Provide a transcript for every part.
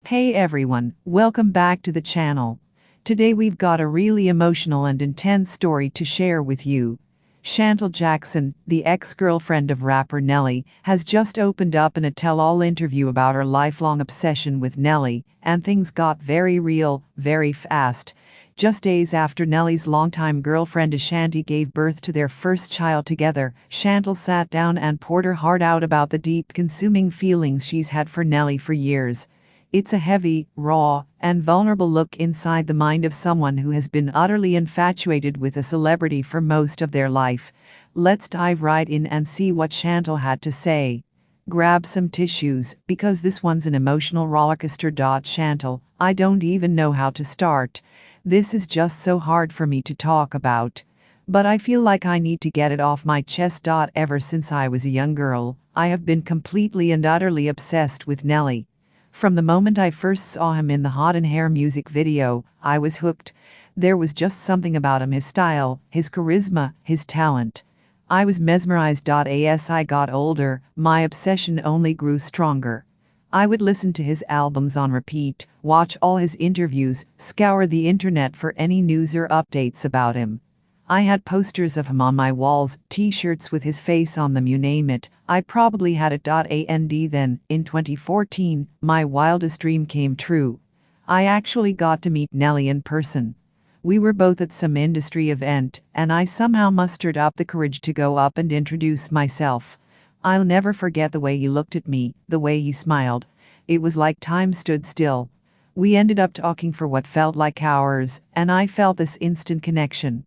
Hey everyone, welcome back to the channel. Today we've got a really emotional and intense story to share with you. Shantel Jackson, the ex-girlfriend of rapper Nelly, has just opened up in a tell-all interview about her lifelong obsession with Nelly, and things got very real, very fast. Just days after Nelly's longtime girlfriend Ashanti gave birth to their first child together, Shantel sat down and poured her heart out about the deep, consuming feelings she's had for Nelly for years. It's a heavy, raw, and vulnerable look inside the mind of someone who has been utterly infatuated with a celebrity for most of their life. Let's dive right in and see what Shantel had to say. Grab some tissues, because this one's an emotional rollercoaster.Shantel. I don't even know how to start. This is just so hard for me to talk about. But I feel like I need to get it off my chest.Ever since I was a young girl, I have been completely and utterly obsessed with Nelly. From the moment I first saw him in the Hot in Herre music video, I was hooked. There was just something about him, his style, his charisma, his talent. I was mesmerized.As I got older, my obsession only grew stronger. I would listen to his albums on repeat, watch all his interviews, scour the internet for any news or updates about him. I had posters of him on my walls, t-shirts with his face on them, you name it. I probably had it.And then. In 2014, my wildest dream came true. I actually got to meet Nelly in person. We were both at some industry event, and I somehow mustered up the courage to go up and introduce myself. I'll never forget the way he looked at me, the way he smiled. It was like time stood still. We ended up talking for what felt like hours, and I felt this instant connection.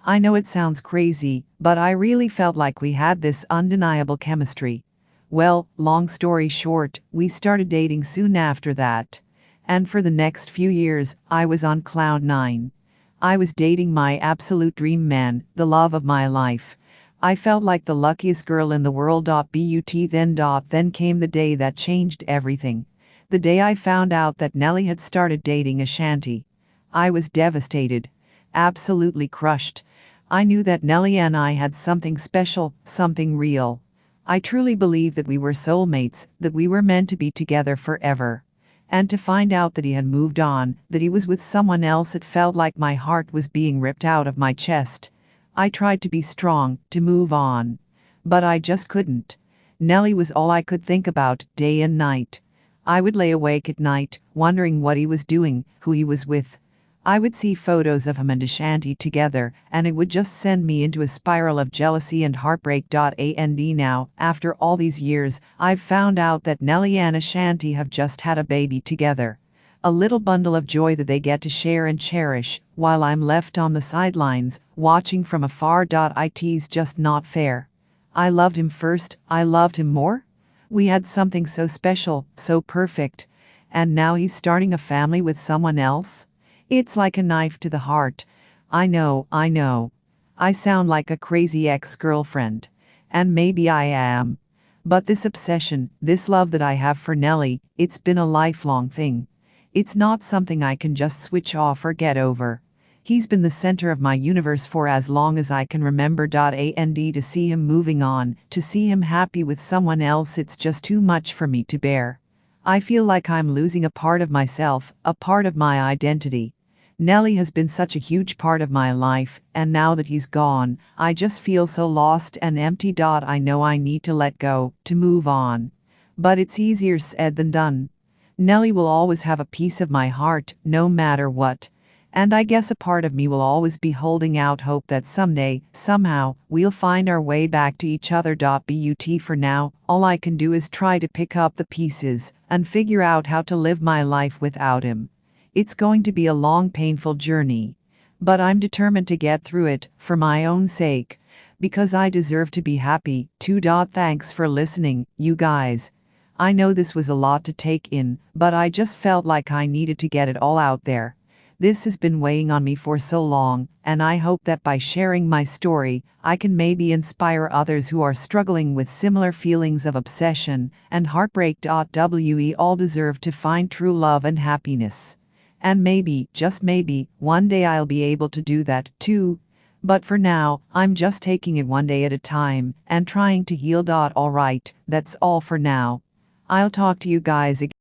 I know it sounds crazy, but I really felt like we had this undeniable chemistry. Well, long story short, we started dating soon after that. And for the next few years, I was on cloud nine. I was dating my absolute dream man, the love of my life. I felt like the luckiest girl in the world.But, then.then came the day that changed everything. The day I found out that Nelly had started dating Ashanti. I was devastated. Absolutely crushed. I knew that Nelly and I had something special, something real. I truly believed that we were soulmates, that we were meant to be together forever. And to find out that he had moved on, that he was with someone else, it felt like my heart was being ripped out of my chest. I tried to be strong, to move on. But I just couldn't. Nelly was all I could think about, day and night. I would lay awake at night, wondering what he was doing, who he was with. I would see photos of him and Ashanti together, and it would just send me into a spiral of jealousy and heartbreak.And. Now, after all these years, I've found out that Nelly and Ashanti have just had a baby together. A little bundle of joy that they get to share and cherish, while I'm left on the sidelines, watching from afar.It's just not fair. I loved him first, I loved him more. We had something so special, so perfect. And now he's starting a family with someone else? It's like a knife to the heart. I know. I sound like a crazy ex-girlfriend. And maybe I am. But this obsession, this love that I have for Nelly, it's been a lifelong thing. It's not something I can just switch off or get over. He's been the center of my universe for as long as I can remember.And to see him moving on, to see him happy with someone else, it's just too much for me to bear. I feel like I'm losing a part of myself, a part of my identity. Nelly has been such a huge part of my life, and now that he's gone, I just feel so lost and empty. I know I need to let go, to move on. But it's easier said than done. Nelly will always have a piece of my heart, no matter what. And I guess a part of me will always be holding out hope that someday, somehow, we'll find our way back to each other.But for now, all I can do is try to pick up the pieces and figure out how to live my life without him. It's going to be a long, painful journey. But I'm determined to get through it, for my own sake. Because I deserve to be happy, too. Thanks for listening, you guys. I know this was a lot to take in, but I just felt like I needed to get it all out there. This has been weighing on me for so long, and I hope that by sharing my story, I can maybe inspire others who are struggling with similar feelings of obsession and heartbreak.We all deserve to find true love and happiness. And maybe, just maybe, one day I'll be able to do that too. But for now, I'm just taking it one day at a time and trying to heal. Alright, that's all for now. I'll talk to you guys again.